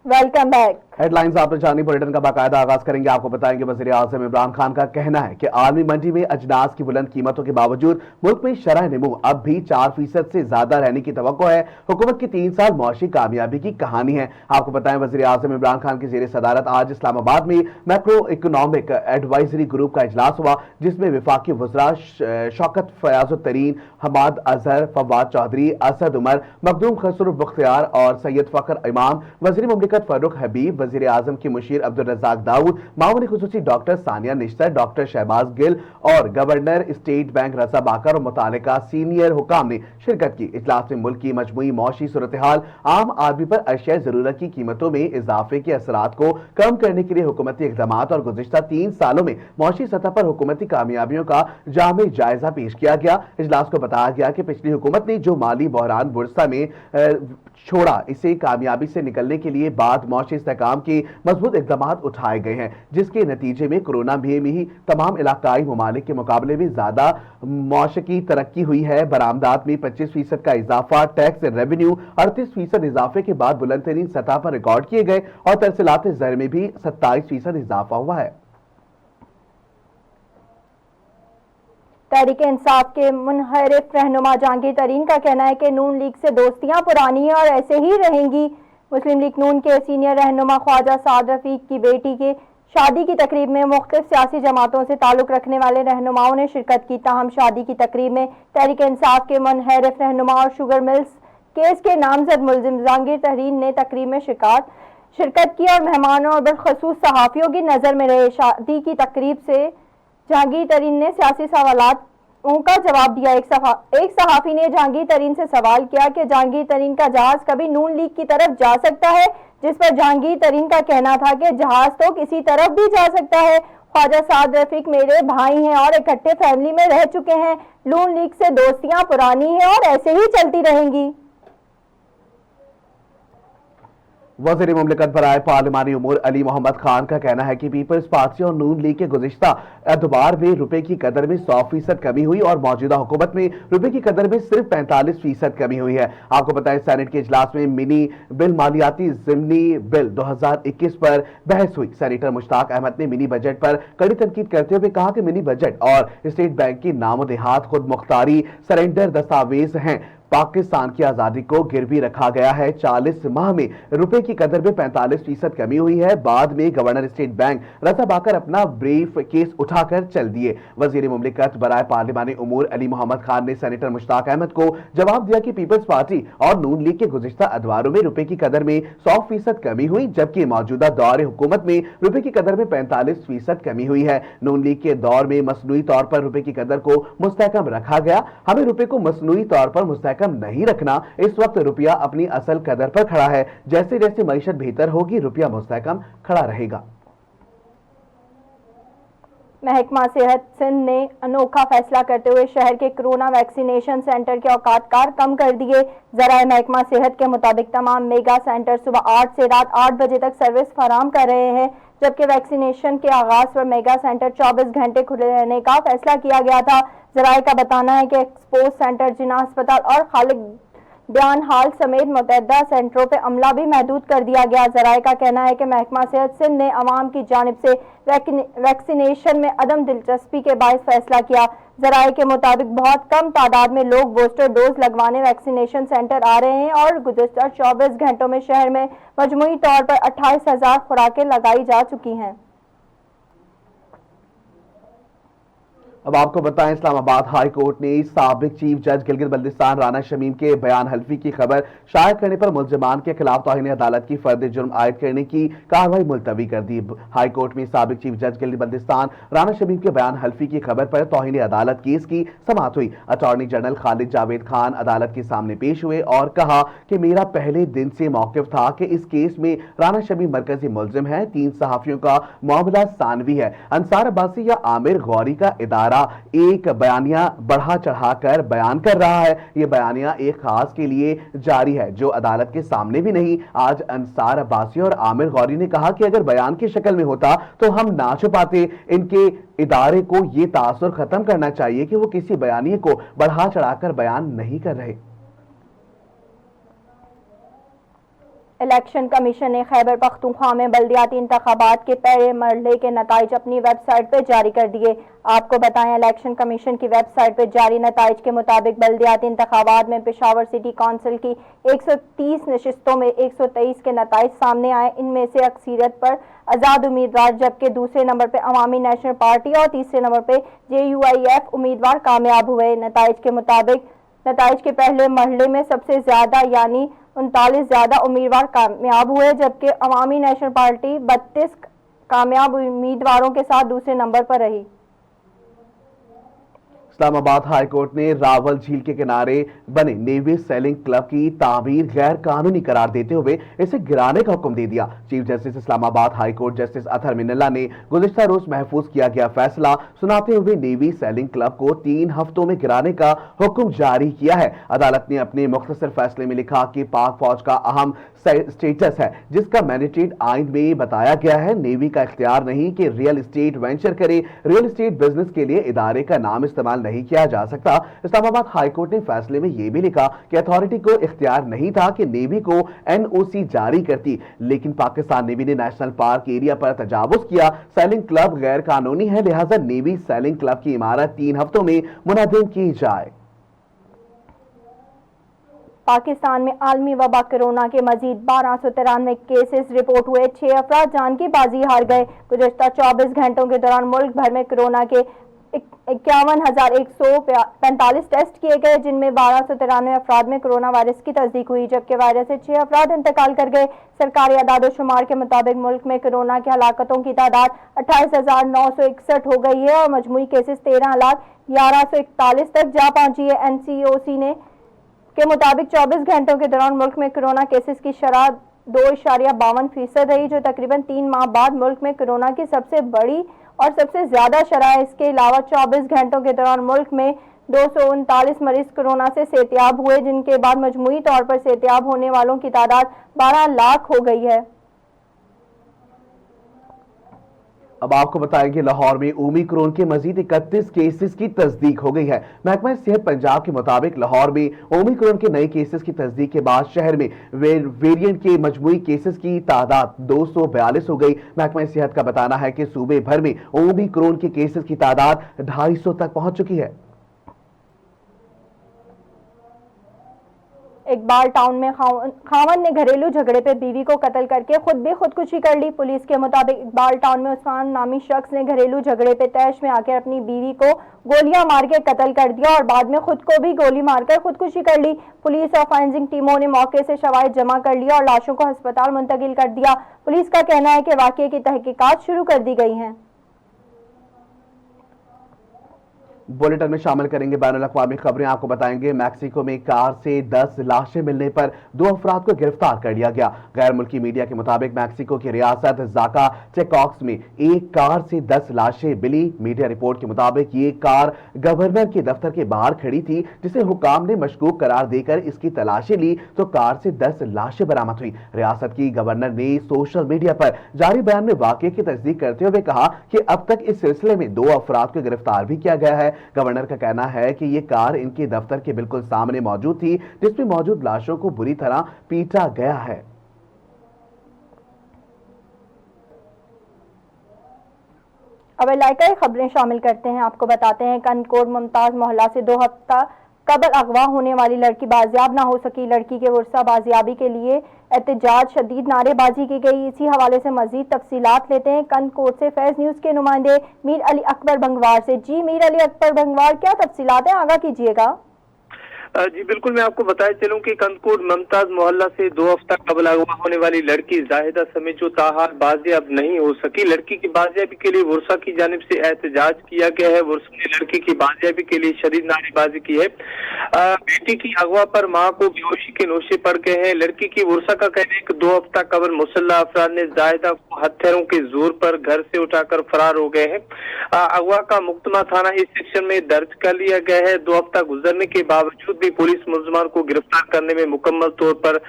Welcome back. Headlines आपने जानी, bulletin का बाकायदा आगाज करेंगे। आपको बताएंगे वज़ीर आज़म इमरान खान का कहना है कि आलमी मंडी में अजनास की बुलंद कीमतों के बावजूद मुल्क में शरह नमू अब भी 4% से ज्यादा रहने की तवक्को है। हुकूमत की 3 साल मौशी कामयाबी की कहानी है। आपको बताएं वज़ीर आज़म इमरान खान की ज़ेर सदारत आज इस्लामाबाद में मैक्रो इकोनॉमिक एडवाइजरी ग्रुप का इजलास हुआ, जिसमें विफाकी वज़रा शौकत फयाजुत्तरीन, हमाद अजहर, फवाद चौधरी, असद उमर, मखदूम खसरू बख्तियार और सैयद फखर इमाम, वज़ीर मुमलिकत फर्रुख हबीब, वज़ीर आज़म की मुशीर अब्दुल रज़ाक दाऊद, मामून खुसूसी डॉक्टर सानिया निश्तर, डॉक्टर शहबाज गिल और गवर्नर स्टेट बैंक रज़ा बाकर और मुतालिका सीनियर हुकाम ने शिरकत की। इजलास में मुल्क की मजमूई मौशी सूरत हाल, आम आदमी पर अशिया ज़रूरत की कीमतों में इजाफे के असरात को कम करने के लिए हुकूमती इक़दाम और गुज़िश्ता 3 सालों में मौशी सतह पर हुकूमती कामयाबियों का जामे जायजा पेश किया गया। इजलास को बताया गया कि पिछली हुकूमत ने जो माली बहरान बुरसा में छोड़ा, इसे कामयाबी से निकलने के लिए बाद मौशी इस्तेहकाम के मजबूत इक़दाम उठाए गए हैं, जिसके नतीजे में कोरोना में ही तमाम इलाकाई ममालिक के मुकाबले में ज्यादा मौशकी तरक्की हुई है। बरामदात में 25% का इजाफा, टैक्स रेवेन्यू 38% इजाफे के बाद बुलंद तरीन सतह पर रिकॉर्ड किए गए और तरसीलात ज़र में भी 27% इजाफा हुआ है। तहरीक इंसाफ के मुनहरिफ रहनुमा जहांगीर तरीन का कहना है कि नून लीग से दोस्तियां पुरानी हैं और ऐसे ही रहेंगी। मुस्लिम लीग नून के सीनियर रहनुमा ख्वाजा साद रफीक की बेटी के शादी की तकरीब में मुख्तलिफ सियासी जमातों से ताल्लुक रखने वाले रहनुमाओं ने शिरकत की। ताहम शादी की तकरीब में तहरीक इंसाफ के मुनहरिफ रहनुमा और शुगर मिल्स केस के नामजद मुलजिम जहांगीर तरीन ने तकरीब में शिरकत की और मेहमानों और बिलखसूस सहाफ़ियों की नज़र में रहे। शादी की तकरीब से जहांगीर तरीन ने सियासी सवालों का जवाब दिया। एक सहाफ़ी ने जहांगीर तरीन से सवाल किया कि जहांगीर तरीन का जहाज कभी नून लीग की तरफ जा सकता है, जिस पर जहांगीर तरीन का कहना था कि जहाज तो किसी तरफ भी जा सकता है। ख्वाजा साद रफीक मेरे भाई हैं और इकट्ठे फैमिली में रह चुके हैं। नून लीग से दोस्तियां पुरानी हैं और ऐसे ही चलती रहेंगी। वज़ीर मुमलिकत बराए पार्लिमानी उमूर अली मोहम्मद खान का कहना है कि पीपल्स पार्टी और नून लीग के गुज़िश्ता एतबार में रुपए की कदर में 100% कमी हुई और मौजूदा हुकूमत में रुपए की कदर में सिर्फ 45% कमी हुई है। आपको बताएं सेनेट के इजलास में मिनी बिल मालियाती ज़िमनी बिल 2021 पर बहस हुई। सेनेटर मुश्ताक अहमद ने मिनी बजट पर कड़ी तनकीद करते हुए कहा कि मिनी बजट और स्टेट बैंक की नामो देहात खुद मुख्तारी सरेंडर दस्तावेज हैं। पाकिस्तान की आजादी को गिरवी रखा गया है। 40 माह में रुपए की कदर में 45% कमी हुई है। बाद में गवर्नर स्टेट बैंक रज़ा बाकर अपना ब्रीफ केस उठाकर चल दिए। वजीर मुमलिकत बराए पार्लिमानी उमूर अली मोहम्मद खान ने सेनेटर मुश्ताक अहमद को जवाब दिया कि पीपल्स पार्टी और नून लीग के गुज़िश्ता अदवारों में रुपए की कदर में 100% कमी हुई, जबकि मौजूदा दौर हुकूमत में रुपए की कदर में 45% कमी हुई है। नून लीग के दौर में मसनूई तौर पर रुपए की कदर को मुस्तहकम रखा गया। हमें रुपए को मसनूई तौर पर मुस्तहकम नहीं रखना। इस वक्त रुपया अपनी असल कदर पर खड़ा है। जैसे जैसे मईशत बेहतर होगी, रुपया मुस्तहकम खड़ा रहेगा। महकमा सेहत सिंध ने अनोखा फैसला करते हुए शहर के कोरोना वैक्सीनेशन सेंटर के औकात कार कम कर दिए। जराए महकमा सेहत के मुताबिक तमाम मेगा सेंटर सुबह 8 से रात 8 बजे तक सर्विस फराहम कर रहे हैं, जबकि वैक्सीनेशन के आगाज पर मेगा सेंटर 24 घंटे खुले रहने का फैसला किया गया था। जराए का बताना है कि एक्सपोज सेंटर, जिना अस्पताल और खालिद बयान हाल समेत मुतअद्दिदा सेंटरों पर अमला भी महदूद कर दिया गया। जराए का कहना है कि महकमा सेहत सिंध ने अवाम की जानिब से वैक्सीनेशन में अदम दिलचस्पी के बायस फैसला किया। जराए के मुताबिक बहुत कम तादाद में लोग बूस्टर डोज लगवाने वैक्सीनेशन सेंटर आ रहे हैं और गुज़श्ता 24 घंटों में शहर में मजमूई तौर पर 28,000 खुराकें लगाई जा चुकी हैं। अब आपको बताएं, इस्लामाबाद हाई कोर्ट ने साबिक चीफ जज गिलगित बल्तिस्तान राना शमीम के बयान हल्फी की खबर शाया करने पर मुल्जिमान के खिलाफ तौहीन अदालत की फर्द जुर्म आयद करने की कार्रवाई मुलतवी कर दी। हाई कोर्ट में साबिक चीफ जज गिलगित बल्तिस्तान राना शमीम के बयान हल्फी की खबर पर तौहीन अदालत केस की समाअत हुई। अटॉर्नी जनरल खालिद जावेद खान अदालत के सामने पेश हुए और कहा कि मेरा पहले दिन से मौकिफ था कि इस केस में राना शमीम मरकजी मुल्जिम है। 3 सहाफियों का मामला सानवी है। अंसार अब्बासी या आमिर गौरी का इदारा एक बयानिया बढ़ा चढ़ाकर बयान कर रहा है। यह बयानिया एक खास के लिए जारी है जो अदालत के सामने भी नहीं। आज अंसार अब्बासी और आमिर गौरी ने कहा कि अगर बयान की शक्ल में होता तो हम ना छुपाते। इनके इदारे को यह तासुर खत्म करना चाहिए कि वो किसी बयानिए को बढ़ा चढ़ाकर बयान नहीं कर रहे। الیکشن کمیشن نے خیبر پختونخوا میں بلدیاتی انتخابات کے پہلے مرحلے کے نتائج اپنی ویب سائٹ پہ جاری کر دیے۔ آپ کو بتائیں الیکشن کمیشن کی ویب سائٹ پہ جاری نتائج کے مطابق بلدیاتی انتخابات میں پشاور سٹی کونسل کی 130 نشستوں میں 123 کے نتائج سامنے آئے۔ ان میں سے اکثریت پر آزاد امیدوار، جبکہ دوسرے نمبر پہ عوامی نیشنل پارٹی اور تیسرے نمبر پہ JUIF امیدوار کامیاب ہوئے۔ نتائج کے مطابق نتائج کے پہلے مرحلے میں سب سے زیادہ یعنی 39 زیادہ امیدوار کامیاب ہوئے، جبکہ عوامی نیشنل پارٹی 32 کامیاب امیدواروں کے ساتھ دوسرے نمبر پر رہی۔ اسلام آباد ہائی کورٹ نے راول جھیل کے کنارے بنے نیوی سیلنگ کلب کی تعمیر غیر قانونی قرار دیتے ہوئے اسے گرانے کا حکم دے دیا۔ چیف جسٹس اسلام آباد ہائی کورٹ جسٹس اطہر من اللہ نے گزشتہ روز محفوظ کیا گیا فیصلہ سناتے ہوئے نیوی سیلنگ کلب کو 3 ہفتوں میں گرانے کا حکم جاری کیا ہے۔ عدالت نے اپنے مختصر فیصلے میں لکھا کہ پاک فوج کا اہم اسٹیٹس ہے جس کا مینڈیٹ آئین میں بتایا گیا ہے۔ نیوی کا اختیار نہیں کہ ریئل اسٹیٹ وینچر کرے، ریئل اسٹیٹ بزنس کے لیے ادارے کا نام استعمال نہیں کیا جا سکتا۔ اسلام آباد ہائی کورٹ نے فیصلے میں یہ بھی لکھا کہ اتھارٹی کو اختیار نہیں تھا کہ نیوی کو NOC جاری کرتی، لیکن پاکستان نیوی نے نیشنل پارک ایریا پر تجاوز کیا۔ سیلنگ کلب غیر قانونی ہے، لہٰذا نیوی سیلنگ کلب کی عمارت 3 ہفتوں میں منہدم کی جائے۔ پاکستان میں عالمی وبا کورونا کے مزید 1293 کیسز رپورٹ ہوئے، 6 افراد جان کی بازی ہار گئے۔ گزشتہ 24 گھنٹوں کے دوران ملک بھر میں کورونا کے 51,145 ٹیسٹ کیے گئے، جن میں 1293 افراد میں کورونا وائرس کی تصدیق ہوئی، جبکہ وائرس سے 6 افراد انتقال کر گئے۔ سرکاری اعداد و شمار کے مطابق ملک میں کورونا کی ہلاکتوں کی تعداد 28,961 ہو گئی ہے اور مجموعی کیسز 13,1141 تک جا پہنچی ہے۔ NCOC کے مطابق 24 گھنٹوں کے دوران ملک میں کورونا کیسز کی شرح 2.52% رہی، جو تقریباً 3 ماہ بعد ملک میں کورونا کی سب سے بڑی اور سب سے زیادہ شرح ہے۔ اس کے علاوہ 24 گھنٹوں کے دوران ملک میں 239 مریض کورونا سے صحت یاب ہوئے، جن کے بعد مجموعی طور پر صحت یاب ہونے والوں کی تعداد 12 لاکھ ہو گئی ہے۔ اب آپ کو بتائیں گے لاہور میں اومیکرون کے مزید 31 کیسز کی تصدیق ہو گئی ہے۔ محکمہ صحت پنجاب کے مطابق لاہور میں اومیکرون کے نئے کیسز کی تصدیق کے بعد شہر میں ویرینٹ کے مجموعی کیسز کی تعداد 242 ہو گئی۔ محکمہ صحت کا بتانا ہے کہ صوبے بھر میں اومیکرون کے کیسز کی تعداد 250 تک پہنچ چکی ہے۔ اقبال ٹاؤن میں خاوند نے گھریلو جھگڑے پہ بیوی کو قتل کر کے خود بھی خودکشی کر لی۔ پولیس کے مطابق اقبال ٹاؤن میں عثمان نامی شخص نے گھریلو جھگڑے پہ طیش میں آ کر اپنی بیوی کو گولیاں مار کے قتل کر دیا اور بعد میں خود کو بھی گولی مار کر خودکشی کر لی۔ پولیس اور فائنسنگ ٹیموں نے موقع سے شواہد جمع کر لیا اور لاشوں کو ہسپتال منتقل کر دیا۔ پولیس کا کہنا ہے کہ واقعے کی تحقیقات شروع کر دی گئی ہیں۔ بلیٹن میں شامل کریں گے بین الاقوامی خبریں۔ آپ کو بتائیں گے میکسیکو میں کار سے 10 لاشیں ملنے پر 2 افراد کو گرفتار کر لیا گیا۔ غیر ملکی میڈیا کے مطابق میکسیکو کی ریاست زاکا ٹیکاکس میں ایک کار سے 10 لاشیں ملی۔ میڈیا رپورٹ کے مطابق یہ کار گورنر کے دفتر کے باہر کھڑی تھی، جسے حکام نے مشکوک قرار دے کر اس کی تلاشی لی تو کار سے 10 لاشیں برآمد ہوئی۔ ریاست کی گورنر نے سوشل میڈیا پر جاری بیان میں واقعے کی تصدیق کرتے ہوئے کہا کہ اب تک اس سلسلے میں 2 افراد کو گرفتار بھی کیا گیا ہے۔ گورنر کا کہنا ہے کہ یہ کار ان کے دفتر کے بالکل سامنے موجود تھی، جس میں موجود لاشوں کو بری طرح پیٹا گیا ہے۔ اب علاقائی خبریں شامل کرتے ہیں۔ آپ کو بتاتے ہیں کنکوڈ ممتاز محلہ سے 2 ہفتہ قبل اغوا ہونے والی لڑکی بازیاب نہ ہو سکی۔ لڑکی کے ورثہ بازیابی کے لیے احتجاج، شدید نعرے بازی کی گئی۔ اسی حوالے سے مزید تفصیلات لیتے ہیں کنکوڈ سے فیض نیوز کے نمائندے میر علی اکبر بنگوار سے۔ جی میر علی اکبر بنگوار، کیا تفصیلات ہیں، آگاہ کیجیے گا۔ جی بالکل، میں آپ کو بتایا چلوں کہ کنکوڈ ممتاز محلہ سے 2 ہفتہ قبل اغوا ہونے والی لڑکی زاہدہ سمیت جو تاحال بازیاب نہیں ہو سکی۔ لڑکی کی بازیابی کے لیے ورثہ کی جانب سے احتجاج کیا گیا ہے۔ ورثہ نے لڑکی کی بازیابی کے لیے شدید نعرے بازی کی ہے۔ بیٹی کی اغوا پر ماں کو بیہوشی کے نوشے پڑ گئے ہیں۔ لڑکی کی ورثہ کا کہنا ہے کہ 2 ہفتہ قبل مسلح افراد نے زاہدہ کو ہتھیاروں کے زور پر گھر سے اٹھا کر فرار ہو گئے ہیں۔ اغوا کا مقدمہ تھانہ اس سیکشن میں درج کر لیا گیا ہے۔ 2 ہفتہ گزرنے کے باوجود भी पुलिस मुलजमान को गिरफ्तार करने में मुकम्मल तौर पर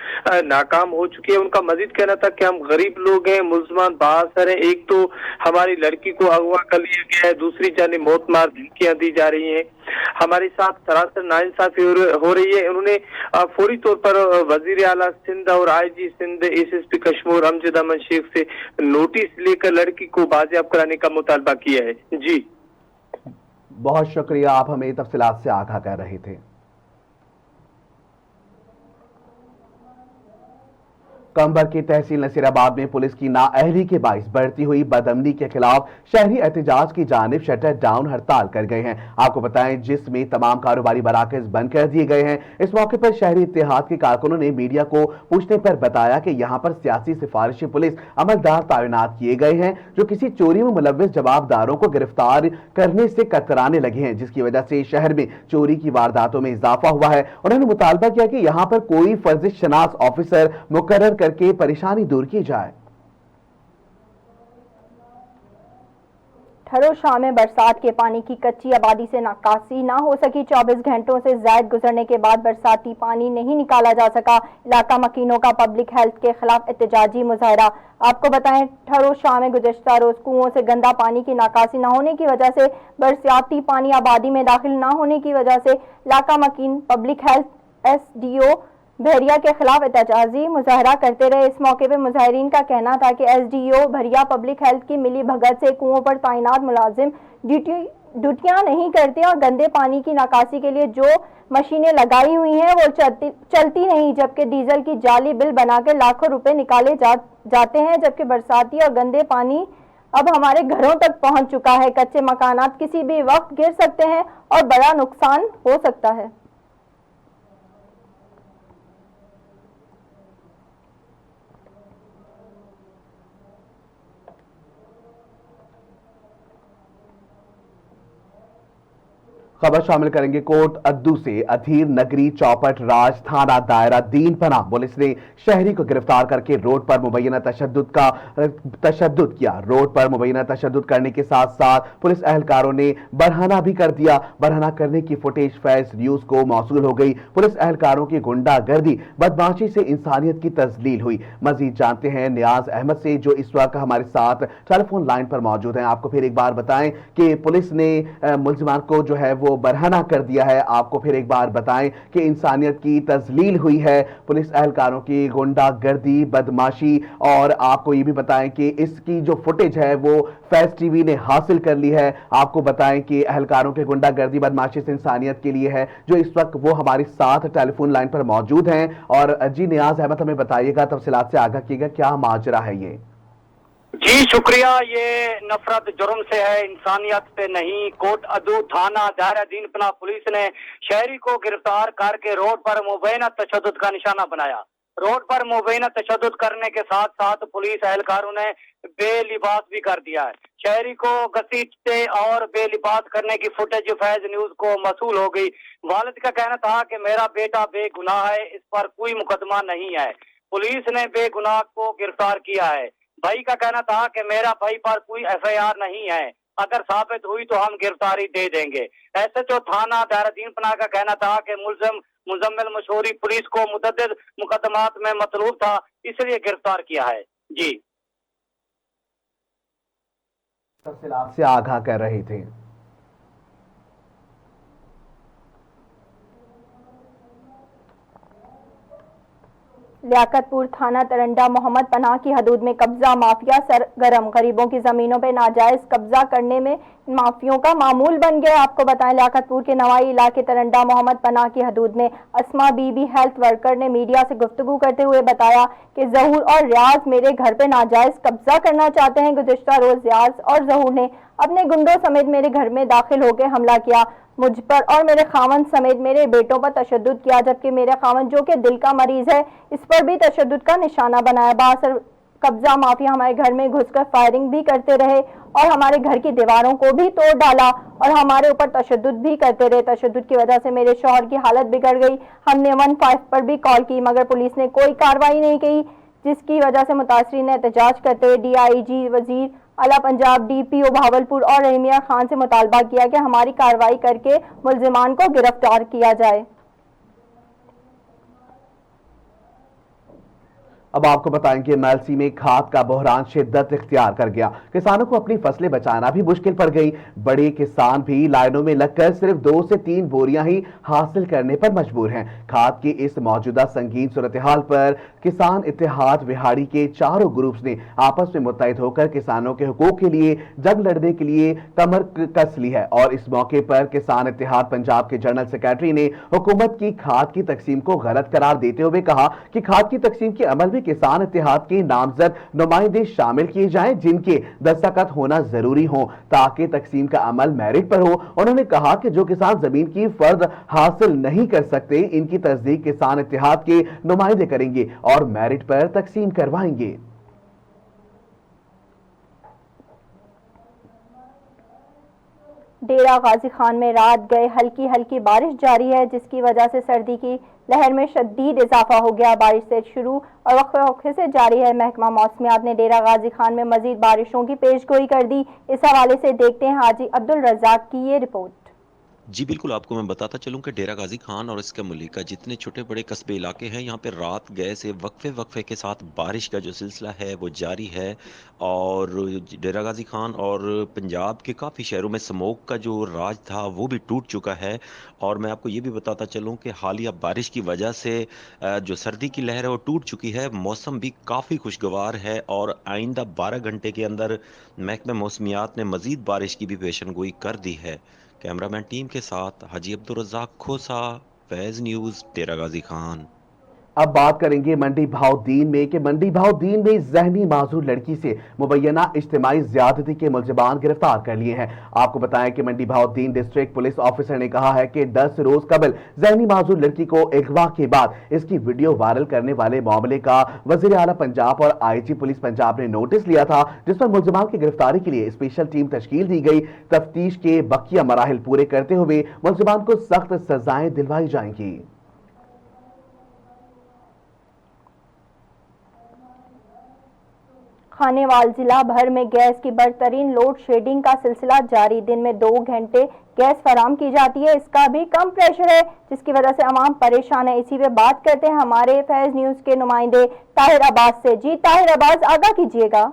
नाकाम हो चुकी है। उनका मजीद कहना था कि हम गरीब लोग हैं, मुलजमान बाहर हैं, एक तो हमारी लड़की को अगवा कर लिया गया है, दूसरी जाने मौत मार धमकियां दी जा रही हैं, हमारे साथ सरासर नाइंसाफी हो रही है। उन्होंने फौरी तौर पर वजीर आला सिंध और आईजी सिंध एसएसपी कश्मीर अमजद अमन शेख से नोटिस लेकर लड़की को बाजियाब कराने का मुतालबा किया है। जी बहुत शुक्रिया, आप हमें तफसीलात से आगाह कर रहे थे। कंबर की तहसील नसीराबाद में पुलिस की नाअहली के बाइस बढ़ती हुई बदअमनी के खिलाफ शहरी एहतजाज की जानिब शटर डाउन हड़ताल कर गए हैं। आपको बताएं जिसमें तमाम कारोबारी मराकज बंद कर दिए गए हैं। इस मौके पर शहरी इत्तेहाद के कारकुनों ने मीडिया को पूछने पर बताया कि यहां पर सियासी सिफारिशी पुलिस अमलदार तैनात किए गए हैं जो किसी चोरी में मुलव्विस जवाबदारों को गिरफ्तार करने से कतराने लगे हैं, जिसकी वजह से शहर में चोरी की वारदातों में इजाफा हुआ है। उन्होंने मुतालबा किया कि यहां पर कोई फर्जिश शनास ऑफिसर मुकर्रर करके परेशानी दूर की जाए। ठरो शाह में बरसात के पानी की कच्ची आबादी से निकासी ना हो सकी। 24 घंटों से ज्यादा गुजरने के बाद बरसाती पानी नहीं निकाला जा सका। इलाका मकीनों का पब्लिक हेल्थ के खिलाफ एहतजाजी मुजाहरा। आपको बताएं ठरो शाह में गुज़श्ता रोज कुओं से गंदा पानी की निकासी न होने की वजह से बरसाती पानी आबादी में दाखिल न होने की वजह से इलाका मकीन पब्लिक हेल्थ एसडीओ भरिया के खिलाफ एहतजाजी मुजाहरा करते रहे। इस मौके पर मुजाहरीन का कहना था कि एसडीओ भरिया पब्लिक हेल्थ की मिली भगत से कुओं पर तैनात मुलाजिम ड्यूटियां नहीं करते और गंदे पानी की निकासी के लिए जो मशीनें लगाई हुई हैं वो चलती नहीं, जबकि डीजल की जाली बिल बनाकर लाखों रुपए निकाले जाते हैं, जबकि बरसाती और गंदे पानी अब हमारे घरों तक पहुंच चुका है। कच्चे मकानात किसी भी वक्त गिर सकते हैं और बड़ा नुकसान हो सकता है। खबर शामिल करेंगे कोट अद्दू से। अधीर नगरी चौपट राज थाना दायरा दीन पना पुलिस ने शहरी को गिरफ्तार करके रोड पर मुबैना तशद्दुद किया। रोड पर मुबैना तशद्दुद करने के साथ साथ पुलिस एहलकारों ने बरहना भी कर दिया। बरहना करने की फुटेज फैज न्यूज को मौसूल हो गई। पुलिस एहलकारों की गुंडागर्दी बदमाशी से इंसानियत की तजलील हुई। मजीद जानते हैं नियाज अहमद से जो इस वक्त हमारे साथ टेलीफोन लाइन पर मौजूद हैं। आपको फिर एक बार बताएं कि पुलिस ने मुलजिमान को जो है वो बरहना कर दिया है। आपको फिर एक बार बताएं कि इंसानियत की तजलील हुई है, पुलिस एहलकारों की गुंडागर्दी बदमाशी, और आपको ये भी बताएं कि इसकी जो फुटेज है वो फैज टीवी ने हासिल कर ली है। आपको बताएं कि एहलकारों के गुंडागर्दी बदमाशी से इंसानियत के लिए है जो इस वक्त वो हमारे साथ टेलीफोन लाइन पर मौजूद हैं। और जी नियाज अहमद हमें बताइएगा, तफसीलात से आगाह कीजिएगा, क्या माजरा है ये? जी शुक्रिया। ये नफरत जुर्म से है, इंसानियत से नहीं। कोट अद्दू थाना दायरा दीन पना पुलिस ने शहरी को गिरफ्तार करके रोड पर मुबैना तशद्दुद का निशाना बनाया। रोड पर मुबैना तशद्दुद करने के साथ साथ पुलिस एहलकारों ने बेलिबास भी कर दिया है। शहरी को घसीटते और बेलिबास करने की फुटेज फैज न्यूज को मसूल हो गई। वालिद का कहना था कि मेरा बेटा बेगुनाह है, इस पर कोई मुकदमा नहीं है। पुलिस ने बेगुनाह को गिरफ्तार किया है। भाई का कहना था कि मेरा भाई पर कोई एफआईआर नहीं है, अगर साबित हुई तो हम गिरफ्तारी दे देंगे। एसएचओ थाना दायरा दीन पना का कहना था कि मुजम्मिल मशहूरी पुलिस को मुतअद्दिद मुकदमात में मतलूब था, इसलिए गिरफ्तार किया है। जी तफसीलात से आगाह कर रहे थे। लियाकतपुर थाना तरंडा मोहम्मद पनाह की हदूद में कब्जा माफिया सरगर्म। गरीबों की जमीनों पर नाजायज कब्जा करने में माफियों का मामूल बन गया। आपको बताएं लियाकतपुर के नवाई इलाके तरंडा मोहम्मद पनाह की हदूद में अस्मा बीबी हेल्थ वर्कर ने मीडिया से गुफ्तगू करते हुए बताया कि जहूर और रियाज मेरे घर पे नाजायज कब्जा करना चाहते हैं। गुज़िश्ता रोज रियाज और जहूर ने अपने गुंडों समेत मेरे घर में दाखिल होकर हमला किया, मुझ पर और मेरे खावंद समेत मेरे बेटों पर तशद्दुद किया, जबकि मेरे खावंद जो कि दिल का मरीज है इस पर भी तशद्दुद का निशाना बनाया। बासर कब्जा माफिया हमारे घर में घुसकर फायरिंग भी करते रहे और हमारे घर की दीवारों को भी तोड़ डाला और हमारे ऊपर तशद्दुद भी करते रहे। तशद्दुद की वजह से मेरे शौहर की हालत बिगड़ गई। हमने 15 पर भी कॉल की मगर पुलिस ने कोई कार्रवाई नहीं की, जिसकी वजह से मुतासरीन ने एहतजाज करते हुए DIG वजीर आला पंजाब DPO भावलपुर और रहीमिया खान से मुतालबा किया कि हमारी कार्रवाई करके मुलजिमान को गिरफ्तार किया जाए। अब आपको बताएं कि एमएलसी में खाद का बहरान शिद्दत इख्तियार कर गया। किसानों को अपनी फसलें बचाना भी मुश्किल पड़ गई। बड़े किसान भी लाइनों में लगकर सिर्फ 2 से 3 बोरियां ही हासिल करने पर मजबूर हैं। खाद की इस मौजूदा संगीन सूरत हाल पर किसान इत्तेहाद विहाड़ी के चारों ग्रुप्स ने आपस में मुत्तहिद होकर किसानों के हुकूक के लिए जंग लड़ने के लिए कमर कस ली है। और इस मौके पर किसान इत्तेहाद पंजाब के जनरल सेक्रेटरी ने हुकूमत की खाद की तकसीम को गलत करार देते हुए कहा कि खाद की तकसीम के अमल में किसान इत्तेहाद के नामजद नुमाइंदे शामिल किए जाएं जिनके दस्तखत होना जरूरी हो ताकि तकसीम का अमल मेरिट पर हो। उन्होंने कहा कि जो किसान जमीन की फर्द हासिल नहीं कर सकते इनकी तस्दीक किसान इत्तेहाद के नुमाइंदे करेंगे और मेरिट पर तकसीम करवाएंगे। डेरा गाजी खान में रात गए हल्की हल्की बारिश जारी है, जिसकी वजह से सर्दी की लहर में शदीद इजाफा हो गया। बारिश से शुरू और वक्फे वक्फे से जारी है। महकमा मौसमियात ने डेरा गाजी खान में मजीद बारिशों की पेशगोई कर दी। इस हवाले से देखते हैं हाजी अब्दुल रज़ाक की ये रिपोर्ट। जी बिल्कुल, आपको मैं बताता चलूं कि डेरा गाजी खान और इसके मुल्लिका जितने छोटे बड़े कस्बे इलाके हैं, यहाँ पे रात गए से वक्फे के साथ बारिश का जो सिलसिला है वो जारी है। और डेरा गाजी खान और पंजाब के काफ़ी शहरों में स्मोक का जो राज था वो भी टूट चुका है। और मैं आपको ये भी बताता चलूं कि हालिया बारिश की वजह से जो सर्दी की लहर है वो टूट चुकी है। मौसम भी काफ़ी खुशगवार है और आइंदा 12 घंटे के अंदर महकमे मौसमियात ने मज़ीद बारिश की भी पेशनगोई कर दी है। कैमरामैन टीम के साथ हाजी अब्दुल रज़ाक खोसा, फैज़ न्यूज़, डेरा गाजी खान। अब बात करेंगे मंडी भाउद्दीन में कि मंडी भाउद्दीन में जहनी माजूर लड़की से मुबैना इज्तिमाई ज्यादती के मुलजिमान गिरफ्तार कर लिए हैं। आपको बताएं कि मंडी भाउद्दीन डिस्ट्रिक्ट पुलिस ऑफिसर ने कहा है कि 10 रोज कबल जहनी माजूर लड़की को अगवा के बाद इसकी वीडियो वायरल करने वाले मामले का वजीर आला पंजाब और आईजी पुलिस पंजाब ने नोटिस लिया था, जिस पर मुलजिमान की गिरफ्तारी के लिए स्पेशल टीम तश्कील दी गई। तफ्तीश के बकिया मराहिल पूरे करते हुए मुलजिमान को सख्त सजाएं दिलवाई जाएंगी। खानेवाल जिला भर में गैस की बदतरीन लोड शेडिंग का सिलसिला जारी। दिन में 2 घंटे गैस फराम की जाती है, इसका भी कम प्रेशर है, जिसकी वजह से आवाम परेशान है। इसी पे बात करते हैं हमारे फैज न्यूज के नुमाइंदे ताहिर अब्बास से। जी ताहिर अब्बास, आगाह कीजिएगा।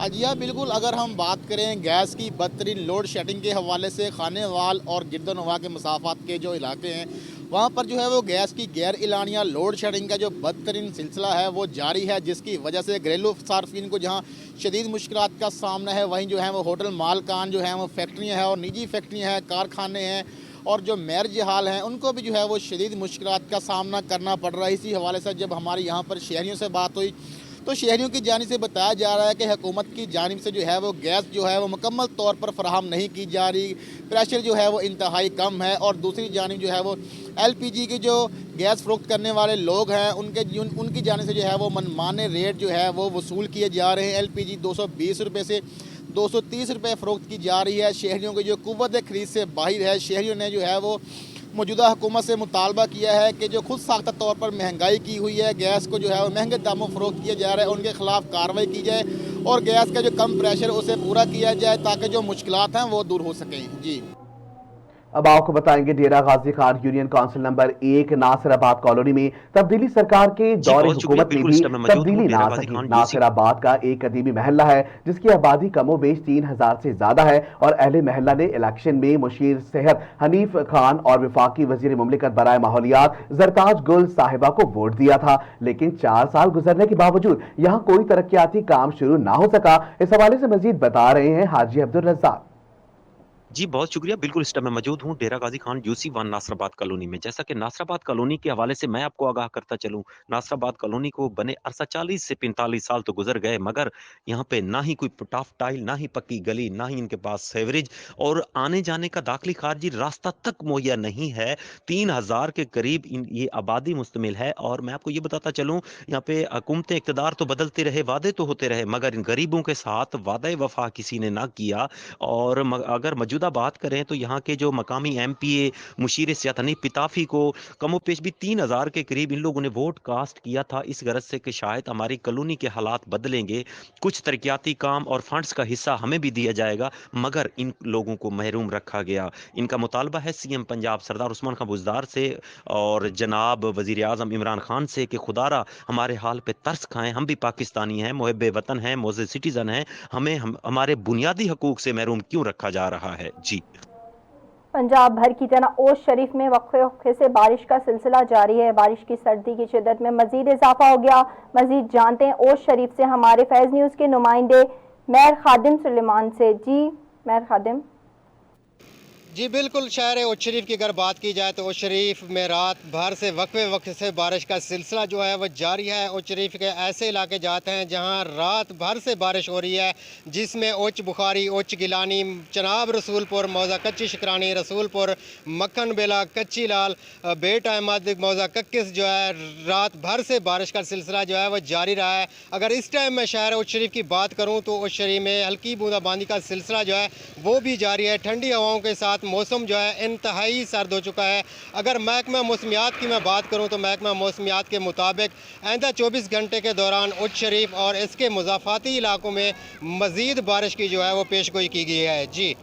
जी हाँ बिल्कुल, अगर हम बात करें गैस की बदतरीन लोड शेडिंग के हवाले से खानेवाल और गिरदनवा के मसाफात के जो इलाके हैं वहाँ पर जो है वो गैस की गैर एलानिया लोड शेडिंग का जो बदतरीन सिलसिला है वो जारी है, जिसकी वजह से घरेलू सार्फिन को जहाँ शदीद मुश्किलात का सामना है, वहीं जो है वो होटल मालकान जो है वो फैक्ट्रियाँ हैं और निजी फैक्ट्रियाँ हैं, कारखाने हैं और जो मैरिज हाल हैं उनको भी जो है वो शदीद मुश्किलात का सामना करना पड़ रहा है। इसी हवाले से जब हमारी यहाँ पर शहरियों से बात हुई तो शहरियों की जानिब से बताया जा रहा है कि हुकूमत की जानिब से जो है वो गैस जो है वो मुकम्मल तौर पर फराहम नहीं की जा रही, प्रेशर जो है वो इंतहाई कम है। और दूसरी जानिब जो है वो LPG की जो गैस फरोख्त करने वाले लोग हैं उनकी जानिब से जो है वो मनमाने रेट जो है वो वसूल किए जा रहे हैं। LPG 220 रुपये से 230 रुपये फ़रोख्त की जा रही है। शहरियों की जो कुव्वत ख़रीद से बाहर है। शहरियों ने जो है वो मौजूदा हुकूमत से मुतालबा किया है कि जो खुद साख्ता तौर पर महंगाई की हुई है, गैस को जो है वो महंगे दामों फ़रोख्त किया जा रहा है, उनके ख़िलाफ़ कार्रवाई की जाए और गैस का जो कम प्रेशर उसे पूरा किया जाए ताकि जो मुश्किलात हैं वो दूर हो सकें। जी अब आपको बताएंगे Dera Ghazi Khan union council number 1 Nasirabad colony में तब्दीली सरकार के दौरे हुकूमत में भी तब्दीली ना सकी। नासिराबाद का एक कदीमी महल्ला है जिसकी आबादी कमोबेश 3000 से ज्यादा है और अहले महल्ला ने इलेक्शन में मुशीर सेहत हनीफ खान और वफाकी वजीर मुमलिकत बराए माहौलियात जरताज गुल साहिबा को वोट दिया था, लेकिन 4 साल गुजरने के बावजूद यहाँ कोई तरक्याती काम शुरू ना हो सका। इस हवाले से मजीद बता रहे हैं हाजी अब्दुल रज़ाक। जी बहुत शुक्रिया। बिल्कुल इस टाइम मैं मौजूद हूँ डेरा गाजी खान UC1 नासराबाद कॉलोनी में। जैसा कि नासराबाद कॉलोनी के हवाले से मैं आपको आगाह करता चलूँ, नासराबाद कॉलोनी को बने अरसा 40 से 45 साल तो गुजर गए, मगर यहाँ पे ना ही कोई टॉफ टाइल, ना ही पक्की गली, ना ही इनके पास सेवरेज और आने जाने का दाखिली खारजी रास्ता तक मुहैया नहीं है। 3000 के करीब ये आबादी मुश्तमिल है। और मैं आपको ये बताता चलूँ, यहाँ पे हुकूमतें इक़्तिदार तो बदलते रहे, वादे तो होते रहे, मगर इन गरीबों के साथ वादा वफा किसी ने ना किया। और अगर मौजूदा موجودہ بات کریں تو یہاں کے جو مقامی MP مشیر سیاحت حنیف پتافی کو کم و بیش بھی 3000 کے قریب ان لوگوں نے ووٹ کاسٹ کیا تھا اس غرض سے کہ شاید ہماری کالونی کے حالات بدلیں گے، کچھ ترقیاتی کام اور فنڈز کا حصہ ہمیں بھی دیا جائے گا، مگر ان لوگوں کو محروم رکھا گیا۔ ان کا مطالبہ ہے CM پنجاب سردار عثمان خان بزدار سے اور جناب وزیر اعظم عمران خان سے کہ خدا را ہمارے حال پہ ترس کھائیں، ہم بھی پاکستانی ہیں، محب وطن ہیں، معزز سٹیزن ہیں، ہمیں ہمارے بنیادی حقوق سے محروم کیوں رکھا جا رہا ہے؟ جی پنجاب بھر کی طرح اوش شریف میں وقفے وقفے سے بارش کا سلسلہ جاری ہے۔ بارش کی سردی کی شدت میں مزید اضافہ ہو گیا۔ مزید جانتے ہیں اوش شریف سے ہمارے فیض نیوز کے نمائندے مہر خادم سلیمان سے۔ جی مہر خادم۔ جی بالکل، شہر اوچھ شریف کی اگر بات کی جائے تو اوچھ شریف میں رات بھر سے وقفے وقفے سے بارش کا سلسلہ جو ہے وہ جاری ہے۔ اوچھ شریف کے ایسے علاقے جاتے ہیں جہاں رات بھر سے بارش ہو رہی ہے، جس میں اوچھ بخاری، اوچھ گیلانی، چناب رسول پور، موضع کچی شکرانی، رسول پور، مکھن بیلا، کچی لال، بیٹ احمد، موضع ککس جو ہے رات بھر سے بارش کا سلسلہ جو ہے وہ جاری رہا ہے۔ اگر اس ٹائم میں شہر اوچھ شریف کی بات کروں تو اوچھ شریف میں ہلکی بوندا باندی کا سلسلہ جو ہے وہ بھی جاری ہے۔ ٹھنڈی ہواؤں کے ساتھ موسم جو ہے انتہائی سرد ہو چکا ہے۔ اگر محکمہ موسمیات کی میں بات کروں تو محکمہ موسمیات کے مطابق آئندہ 24 گھنٹے کے دوران اوچھ شریف اور اس کے مضافاتی علاقوں میں مزید بارش کی جو ہے وہ پیشگوئی کی گئی ہے۔ جی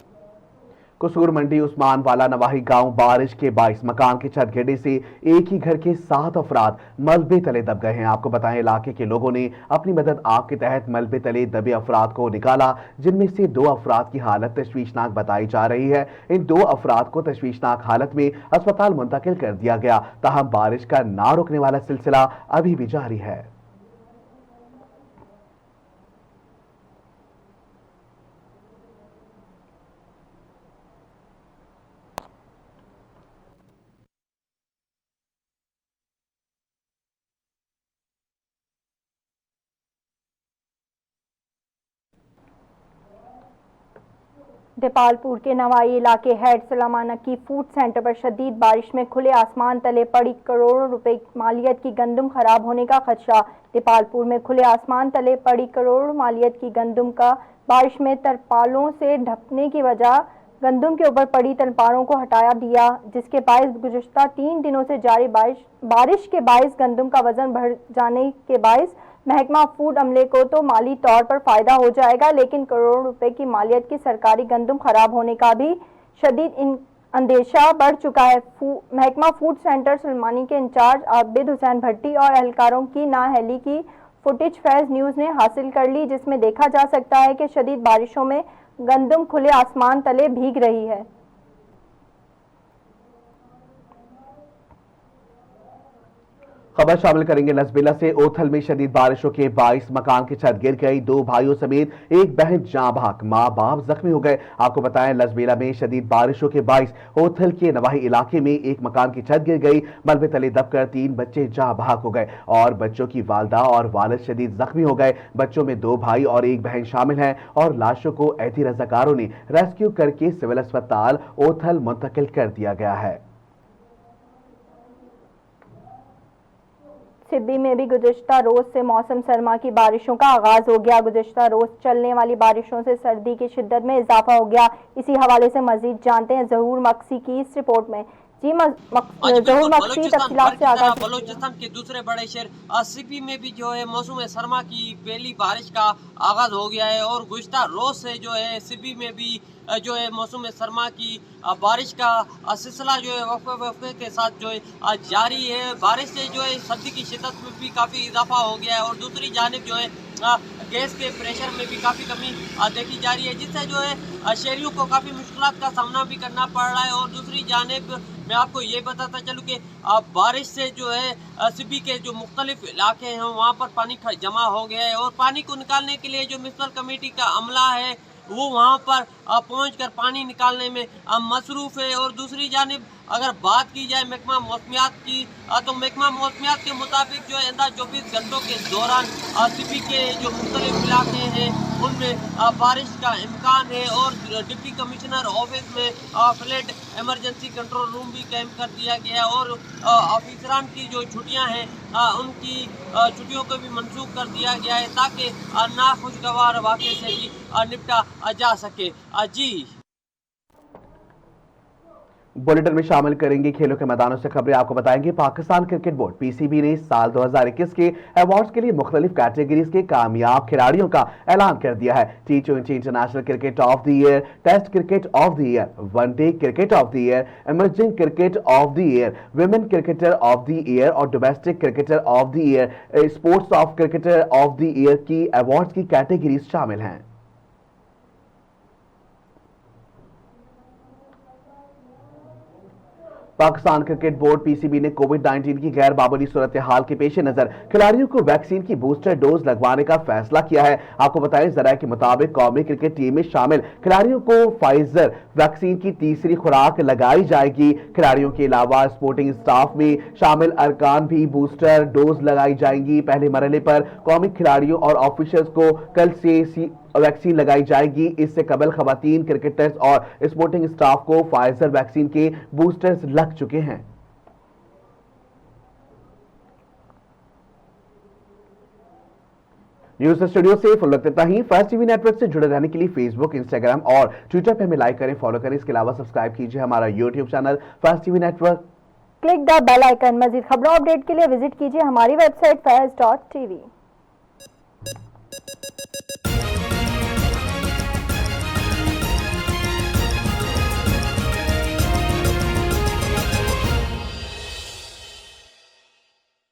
قصور منڈی عثمان والا نواحی گاؤں بارش کے باعث مکان کی چھت گرنے سے ایک ہی گھر کے 7 افراد ملبے تلے دب گئے ہیں۔ آپ کو بتائیں علاقے کے لوگوں نے اپنی مدد آپ کے تحت ملبے تلے دبے افراد کو نکالا، جن میں سے 2 افراد کی حالت تشویشناک بتائی جا رہی ہے۔ ان 2 افراد کو تشویشناک حالت میں اسپتال منتقل کر دیا گیا، تاہم بارش کا نہ رکنے والا سلسلہ ابھی بھی جاری ہے۔ ڈپال پور کے نوائی علاقے ہیڈ سلامانہ کی فوڈ سینٹر پر شدید بارش میں کھلے آسمان تلے پڑی کروڑوں روپے مالیت کی گندم خراب ہونے کا خدشہ۔ ڈپال پور میں کھلے آسمان تلے پڑی کروڑوں مالیت کی گندم کا بارش میں ترپالوں سے ڈھکنے کی وجہ گندم کے اوپر پڑی تلپاروں کو ہٹایا دیا، جس کے باعث گزشتہ 3 دنوں سے جاری بارش کے باعث گندم کا وزن بڑھ جانے کے باعث محکمہ فوڈ عملے کو تو مالی طور پر فائدہ ہو جائے گا، لیکن کروڑوں روپے کی مالیت کی سرکاری گندم خراب ہونے کا بھی شدید اندیشہ بڑھ چکا ہے۔ محکمہ فوڈ سینٹر سلمانی کے انچارج عابد حسین بھٹی اور اہلکاروں کی نااہلی کی فوٹیج فیض نیوز نے حاصل کر لی، جس میں دیکھا جا سکتا ہے کہ شدید بارشوں میں گندم کھلے آسمان تلے بھیگ رہی ہے۔ خبر شامل کریں گے لسبیلا سے۔ اوتھل میں شدید بارشوں کے باعث مکان کی چھت گر گئی، 2 بھائیوں سمیت ایک بہن جاں بحق، ماں باپ زخمی ہو گئے۔ آپ کو بتائیں لسبیلا میں شدید بارشوں کے باعث اوتھل کے نواحی علاقے میں ایک مکان کی چھت گر گئی، ملبے تلے دب کر 3 بچے جاں بحق ہو گئے اور بچوں کی والدہ اور والد شدید زخمی ہو گئے۔ بچوں میں 2 بھائی اور ایک بہن شامل ہیں اور لاشوں کو ایتھی رضاکاروں نے ریسکیو کر کے سول اسپتال اوتھل منتقل کر دیا گیا ہے۔ سبی میں بھی گزشتہ روز سے موسم سرما کی بارشوں کا آغاز ہو گیا۔ گزشتہ روز چلنے والی بارشوں سے سردی کی شدت میں اضافہ ہو گیا۔ اسی حوالے سے مزید جانتے ہیں ظہور مقصی کی اس رپورٹ میں۔ جی ظہور مقصی تفصیلات سے آگاہ۔ بلوچستان کے دوسرے بڑے شہر سبی میں بھی جو ہے موسم سرما کی پہلی بارش کا آغاز ہو گیا ہے اور گزشتہ روز سے جو ہے سبی میں بھی جو ہے موسم سرما کی بارش کا سلسلہ جو ہے وقفے کے ساتھ جو ہے جاری ہے۔ بارش سے جو ہے سردی کی شدت میں بھی کافی اضافہ ہو گیا ہے اور دوسری جانب جو ہے گیس کے پریشر میں بھی کافی کمی دیکھی جا رہی ہے، جس سے جو ہے شہریوں کو کافی مشکلات کا سامنا بھی کرنا پڑ رہا ہے۔ اور دوسری جانب میں آپ کو یہ بتاتا چلوں کہ بارش سے جو ہے سبی کے جو مختلف علاقے ہیں وہاں پر پانی جمع ہو گیا ہے اور پانی کو نکالنے کے لیے جو میونسپل کمیٹی کا عملہ ہے وہ وہاں پر پہنچ کر پانی نکالنے میں مصروف ہے۔ اور دوسری جانب اگر بات کی جائے محکمہ موسمیات کی تو محکمہ موسمیات کے مطابق جو ہے آئندہ 24 گھنٹوں کے دوران سبی کے جو مختلف علاقے ہیں ان میں بارش کا امکان ہے اور ڈپٹی کمشنر آفس میں فلڈ ایمرجنسی کنٹرول روم بھی قائم کر دیا گیا اور آفیسران کی جو چھٹیاں ہیں ان کی چھٹیوں کو بھی منسوخ کر دیا گیا ہے تاکہ ناخوشگوار واقعے سے بھی نپٹا جا سکے۔ جی बुलेटिन में शामिल करेंगे खेलों के मैदानों से खबरें। आपको बताएंगे पाकिस्तान क्रिकेट बोर्ड पीसीबी ने साल 2021 के अवार्ड्स के लिए मुख्तलिफ कैटेगरीज के कामयाब खिलाड़ियों का ऐलान कर दिया है। T20 international cricket of the year, test cricket of the year, one day cricket of the year, emerging cricket of the year, women cricketer of the year और domestic cricketer of the year, sports of cricketer of the year की awards की categories शामिल हैं। Pakistan cricket board PCB ने कोविड-19 की गैर मामूली सूरत हाल के पेश नजर खिलाड़ियों को वैक्सीन की बूस्टर डोज लगवाने का फैसला किया है। आपको बताएं जरा के मुताबिक कौमी क्रिकेट टीम में शामिल खिलाड़ियों को फाइजर वैक्सीन की तीसरी खुराक लगाई जाएगी। खिलाड़ियों के अलावा स्पोर्टिंग स्टाफ में शामिल अरकान भी बूस्टर डोज लगाई जाएंगी। पहले मरहले पर कौमी खिलाड़ियों और ऑफिशियल्स को कल से वैक्सीन लगाई जाएगी। इससे कबल खवातीन क्रिकेटर्स और स्पोर्टिंग स्टाफ को फाइजर वैक्सीन के बूस्टर्स लग चुके हैं। न्यूज स्टूडियो से फुल वक्त इतना ही। फर्स्ट टीवी नेटवर्क से जुड़े रहने के लिए फेसबुक, इंस्टाग्राम और ट्विटर पे हमें लाइक करें, फॉलो करें। इसके अलावा सब्सक्राइब कीजिए हमारा YouTube channel first TV network. Click the bell icon. मजीद खबरों अपडेट के लिए विजिट कीजिए हमारी वेबसाइट faiz.tv।